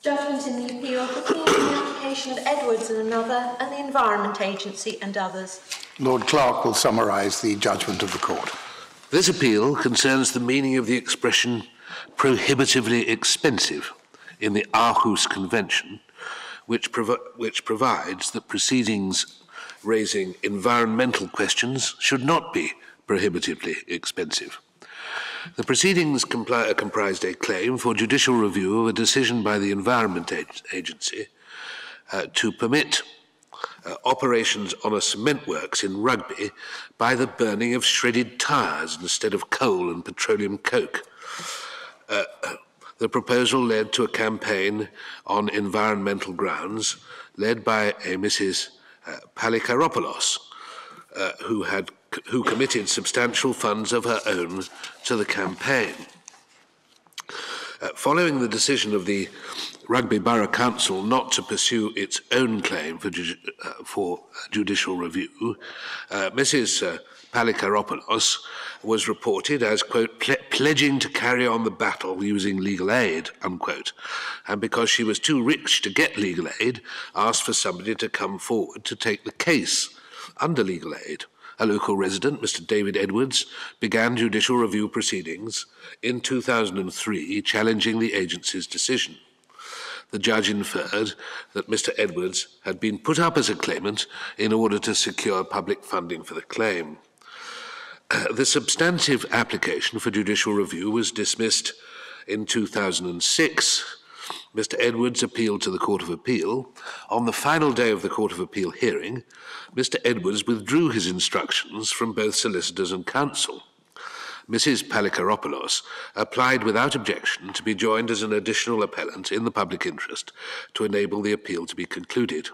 Judgment in the appeal between the application of Edwards and another and the Environment Agency and others. Lord Clerk will summarise the judgment of the Court. This appeal concerns the meaning of the expression prohibitively expensive in the Aarhus Convention, which provides that proceedings raising environmental questions should not be prohibitively expensive. The proceedings comprised a claim for judicial review of a decision by the Environment Agency to permit operations on a cement works in Rugby by the burning of shredded tyres instead of coal and petroleum coke. The proposal led to a campaign on environmental grounds led by a Mrs. Palikaropoulos, who committed substantial funds of her own to the campaign. Following the decision of the Rugby Borough Council not to pursue its own claim for judicial review, Mrs. Palikaropoulos was reported as, quote, pledging to carry on the battle using legal aid, unquote, and because she was too rich to get legal aid, asked for somebody to come forward to take the case under legal aid. A local resident, Mr. David Edwards, began judicial review proceedings in 2003, challenging the agency's decision. The judge inferred that Mr. Edwards had been put up as a claimant in order to secure public funding for the claim. The substantive application for judicial review was dismissed in 2006. Mr. Edwards appealed to the Court of Appeal. On the final day of the Court of Appeal hearing, Mr. Edwards withdrew his instructions from both solicitors and counsel. Mrs. Palikaropoulos applied without objection to be joined as an additional appellant in the public interest to enable the appeal to be concluded.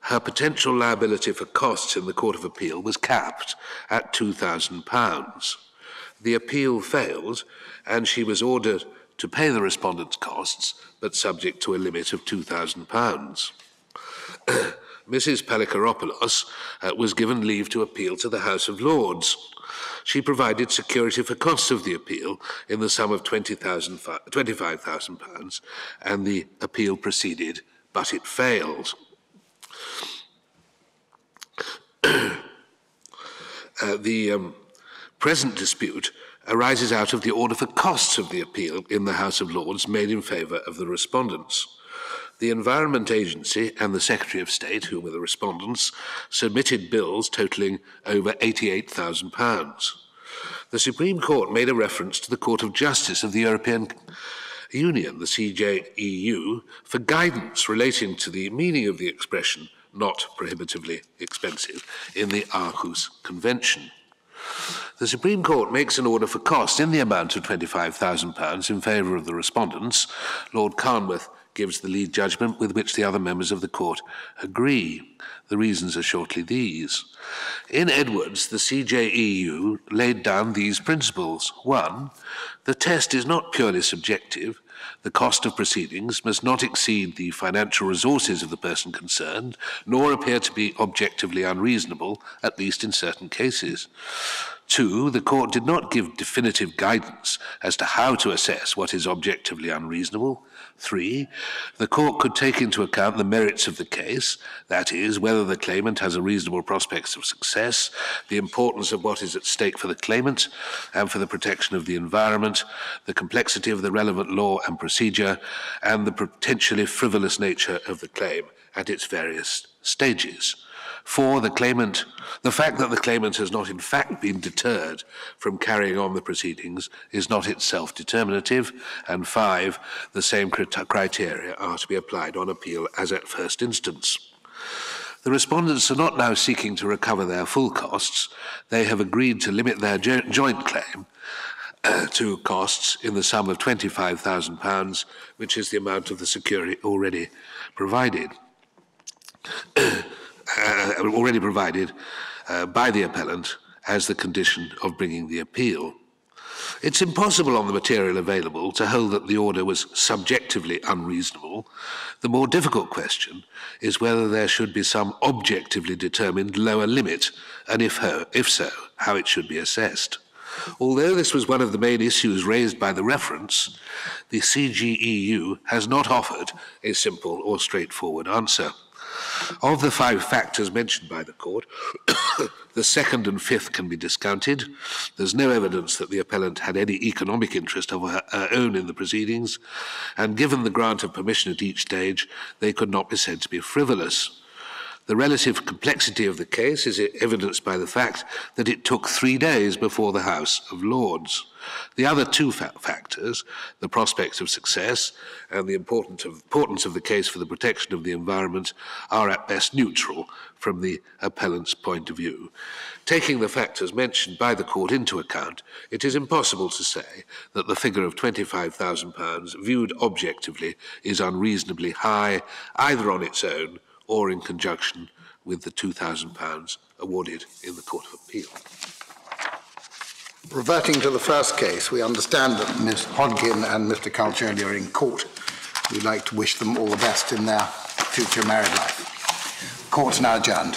Her potential liability for costs in the Court of Appeal was capped at £2,000. The appeal failed, and she was ordered to pay the respondent's costs, but subject to a limit of £2,000. Mrs. Palikaropoulos was given leave to appeal to the House of Lords. She provided security for costs of the appeal in the sum of £25,000, and the appeal proceeded, but it failed. The present dispute arises out of the order for costs of the appeal in the House of Lords made in favour of the respondents. The Environment Agency and the Secretary of State, who were the respondents, submitted bills totalling over £88,000. The Supreme Court made a reference to the Court of Justice of the European Union, the CJEU, for guidance relating to the meaning of the expression not prohibitively expensive in the Aarhus Convention. The Supreme Court makes an order for costs in the amount of £25,000 in favour of the respondents. Lord Carnwath gives the lead judgment with which the other members of the court agree. The reasons are shortly these. In Edwards, the CJEU laid down these principles. 1, the test is not purely subjective. The cost of proceedings must not exceed the financial resources of the person concerned, nor appear to be objectively unreasonable, at least in certain cases. 2, the court did not give definitive guidance as to how to assess what is objectively unreasonable. 3, the court could take into account the merits of the case, that is, whether the claimant has a reasonable prospect of success, the importance of what is at stake for the claimant and for the protection of the environment, the complexity of the relevant law and procedure, and the potentially frivolous nature of the claim at its various stages. 4, the fact that the claimant has not in fact been deterred from carrying on the proceedings is not itself determinative. And 5, the same criteria are to be applied on appeal as at first instance. The respondents are not now seeking to recover their full costs. They have agreed to limit their joint claim to costs in the sum of £25,000, which is the amount of the security already provided. By the appellant as the condition of bringing the appeal. It's impossible on the material available to hold that the order was subjectively unreasonable. The more difficult question is whether there should be some objectively determined lower limit, and if so, how it should be assessed. Although this was one of the main issues raised by the reference, the CJEU has not offered a simple or straightforward answer. Of the 5 factors mentioned by the court, the 2nd and 5th can be discounted. There's no evidence that the appellant had any economic interest of her own in the proceedings, and given the grant of permission at each stage, they could not be said to be frivolous. The relative complexity of the case is evidenced by the fact that it took 3 days before the House of Lords. The other 2 factors, the prospects of success and the importance of the case for the protection of the environment, are at best neutral from the appellant's point of view. Taking the factors mentioned by the court into account, it is impossible to say that the figure of £25,000 viewed objectively is unreasonably high, either on its own or in conjunction with the £2,000 awarded in the Court of Appeal. Reverting to the first case, we understand that Ms Hodgkin and Mr Calcioli are in court. We'd like to wish them all the best in their future married life. Court now adjourned.